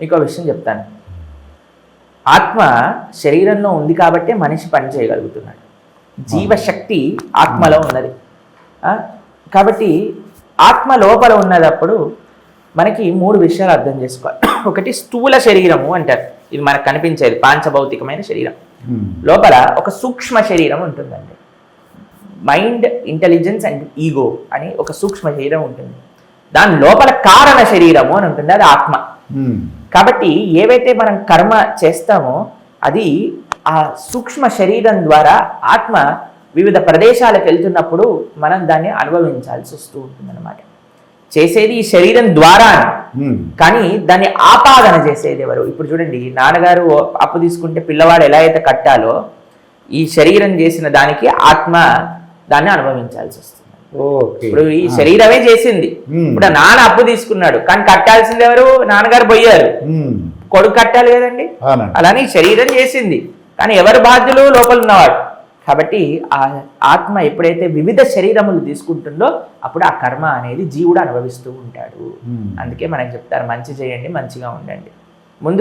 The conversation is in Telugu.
మీకు విషయం చెప్తాను. ఆత్మ శరీరంలో ఉంది కాబట్టే మనిషి పని చేయగలుగుతున్నాడు. జీవశక్తి ఆత్మలో ఉన్నది. కాబట్టి ఆత్మ లోపల ఉన్నదప్పుడు మనకి 3 విషయాలు అర్థం చేసుకోవాలి. ఒకటి స్థూల శరీరము అంటారు, ఇది మనకు కనిపించేది పాంచభౌతికమైన శరీరం. లోపల ఒక సూక్ష్మ శరీరం ఉంటుందండి. మైండ్, ఇంటెలిజెన్స్ అండ్ ఈగో అని ఒక సూక్ష్మ శరీరం ఉంటుంది. దాని లోపల కారణ శరీరము అని ఉంటుంది, అది ఆత్మ. కాబట్టి ఏవైతే మనం కర్మ చేస్తామో అది ఆ సూక్ష్మ శరీరం ద్వారా ఆత్మ వివిధ ప్రదేశాలకు వెళ్తున్నప్పుడు మనం దాన్ని అనుభవించాల్సి వస్తూ ఉంటుంది అన్నమాట. చేసేది ఈ శరీరం ద్వారా, కానీ దాన్ని ఆపాదన చేసేది ఎవరు? ఇప్పుడు చూడండి, నాన్నగారు అప్పు తీసుకుంటే పిల్లవాడు ఎలా అయితే కట్టాలో ఈ శరీరం చేసిన దానికి ఆత్మ దాన్ని అనుభవించాల్సి వస్తుంది. ఇప్పుడు ఈ శరీరమే చేసింది. ఇప్పుడు నాన్న అప్పు తీసుకున్నాడు, కానీ కట్టాల్సింది ఎవరు? నాన్నగారు పోయారు, కొడుకు కట్టాలి కదండి. అలానే శరీరం చేసింది, కానీ ఎవరు బాధ్యులు? లోపల ఉన్నవాడు. కాబట్టి ఆ ఆత్మ ఎప్పుడైతే వివిధ శరీరములు తీసుకుంటుందో అప్పుడు ఆ కర్మ అనేది జీవుడు అనుభవిస్తూ ఉంటాడు. అందుకే మనకు చెప్తారు, మంచి చేయండి, మంచిగా ఉండండి. ముందు